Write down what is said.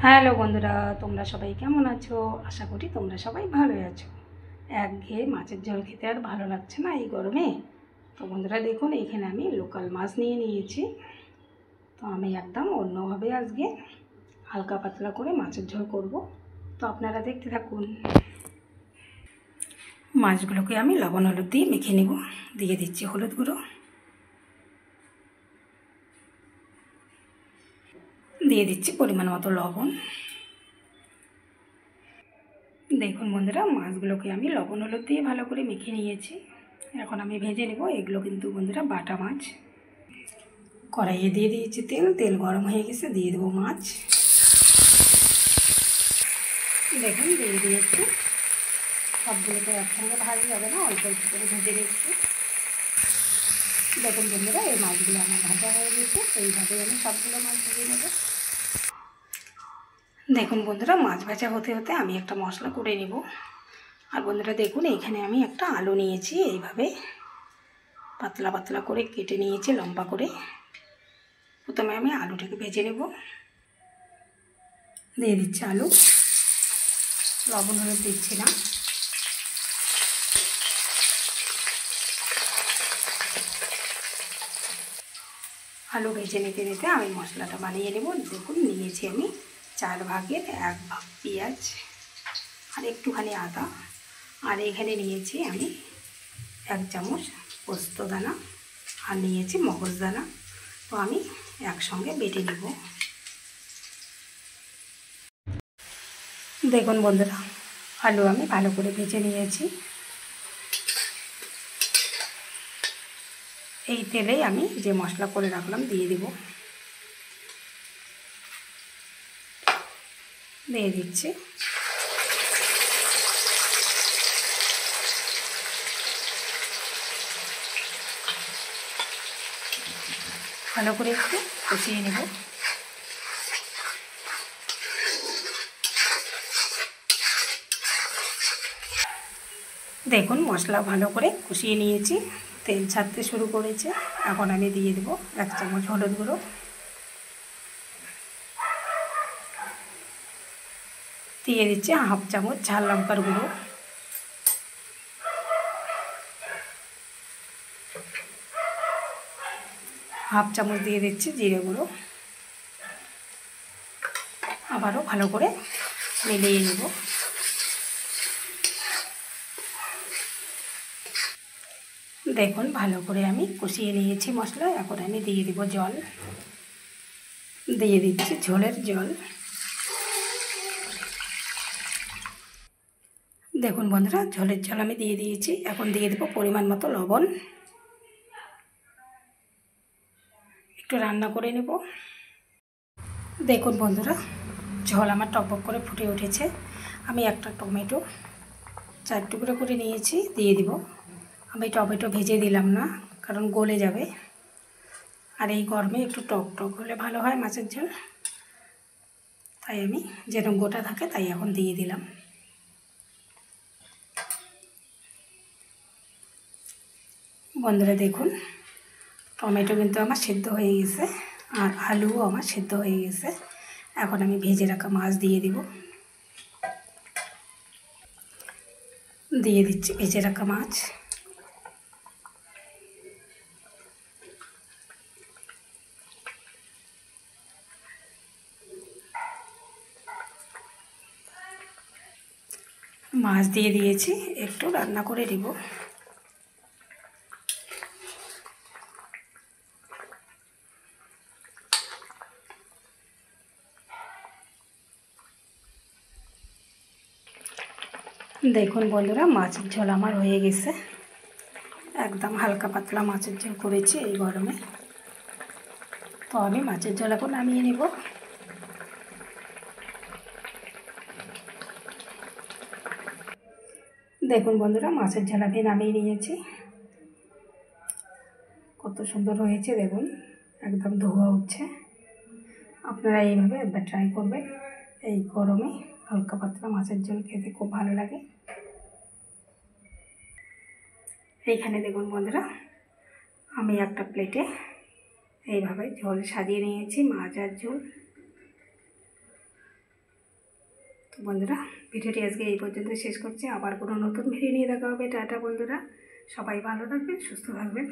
Hello বন্ধুরা, তোমরা সবাই কেমন আছো? আশা করি তোমরা সবাই ভালোই আছো। একঘেয়ে মাছের ঝোল খেতে আর ভালো লাগছে না এই গরমে। তো বন্ধুরা দেখুন, এখানে আমি লোকাল মাছ নিয়ে নিয়েছি। তো আমি একদম অন্যভাবে আজকে হালকা পাতলা করে মাছের ঝোল করব। তো আপনারা দেখতে থাকুন। মাছগুলোকে আমি লবণ হলুদ দিয়ে মেখে নেব। দিয়ে দিচ্ছি হলুদ গুঁড়ো, দিয়ে দিচ্ছি পরিমাণ মতো লবণ। দেখুন বন্ধুরা, মাছগুলোকে আমি লবণ হলুদ দিয়ে ভালো করে মেখে নিয়েছি। এখন আমি ভেজে নেব। এগুলো কিন্তু বন্ধুরা বাটা মাছ। কড়াইয়ে দিয়ে দিয়েছি তেল, তেল গরম হয়ে গেছে, দিয়ে দেবো মাছ। দেখুন দিয়ে দিয়েছি। সবগুলোকে একসঙ্গে ভাজা যাবে না, অল্প অল্প করে ভেজে নিচ্ছি। দেখুন বন্ধুরা, এই মাছগুলো আমার ভাজা হয়ে গেছে। এইভাবে আমি সবগুলো মাছ ভেজে নেব। দেখুন বন্ধুরা, মাছ ভাজা হতে হতে আমি একটা মশলা করে নেব। আর বন্ধুরা দেখুন, এখানে আমি একটা আলু নিয়েছি, এইভাবে পাতলা পাতলা করে কেটে নিয়েছি লম্বা করে। প্রথমে আমি আলুটাকে ভেজে নেব। দিয়ে দিচ্ছি আলু, লবণ হলুদ দিচ্ছি না। আলু ভেজে নিতে নিতে আমি মশলাটা বানিয়ে নেব। দেখুন নিয়েছি আমি 4 ভাগের 1 ভাগ পেঁয়াজ আর একটুখানি আদা। আর এখানে নিয়েছি আমি 1 চামচ পোস্ত দানা আর নিয়েছি মগজ দানা। তো আমি একসঙ্গে বেটে নেব। দেখুন বন্ধুরা, আলু আমি ভালো করে ভেজে নিয়েছি। এই তেলেই আমি যে মশলা করে রাখলাম দিয়ে দেব। দিয়ে দিচ্ছি। ভালো করে একটু কষিয়ে নেব। দেখুন মশলা ভালো করে কষিয়ে নিয়েছি, তেল ছাড়তে শুরু করেছে। এখন আমি দিয়ে দেব 1 চামচ হলুদ গুঁড়ো, দিয়ে দিচ্ছি 1/2 চামচ ঝাল লঙ্কার গুঁড়ো, হাফ চামচ দিয়ে দিচ্ছি জিরে গুঁড়ো। আবারও ভালো করে মিলিয়ে নেব। দেখুন ভালো করে আমি কষিয়ে নিয়েছি মশলা। এখন আমি দিয়ে দেব জল। দিয়ে দিচ্ছি ঝোলের জল। দেখুন বন্ধুরা, ঝোলের জল আমি দিয়ে দিয়েছি। এখন দিয়ে দেব পরিমাণ মতো লবণ। একটু রান্না করে নেব। দেখুন বন্ধুরা, ঝোল আমার টকবক করে ফুটে উঠেছে। আমি একটা টমেটো 4 টুকরো করে নিয়েছি, দিয়ে দিব। আমি টমেটো ভেজে দিলাম না, কারণ গলে যাবে। আর এই গরমে একটু টক টক হলে ভালো হয় মাছের ঝোল। তাই আমি যেরকম গোটা থাকে তাই এখন দিয়ে দিলাম। বন্ধুরা দেখুন, টমেটো কিন্তু আমার সিদ্ধ হয়ে গেছে আর আলুও আমার সিদ্ধ হয়ে গেছে। এখন আমি ভেজে রাখা মাছ দিয়ে দিব। দিয়ে দিচ্ছি ভেজে রাখা মাছ। মাছ দিয়ে দিয়েছি, একটু রান্না করে দিব। দেখুন বন্ধুরা, মাছের ঝোল আমার হয়ে গেছে। একদম হালকা পাতলা মাছের ঝোল করেছি এই গরমে। তো আমি মাছের ঝোল এখন নামিয়ে নেব। দেখুন বন্ধুরা, মাছের ঝোল আমি নামিয়ে নিয়েছি। কত সুন্দর হয়েছে দেখুন, একদম ধোয়া উঠছে। আপনারা এইভাবে একবার ট্রাই করবেন। এই গরমে হালকা পাতলা মাছের ঝোল খেতে খুব ভালো লাগে। এইখানে দেখুন বন্ধুরা, আমি একটা প্লেটে এইভাবে ঝোল সাজিয়ে নিয়েছি, মাছ আর ঝোল। তো বন্ধুরা, ভিডিওটি আজকে এই পর্যন্ত শেষ করছি। আবার কোনো নতুন ভিডিও নিয়ে দেখা হবে। টাটা বন্ধুরা, সবাই ভালো থাকবেন, সুস্থ থাকবেন।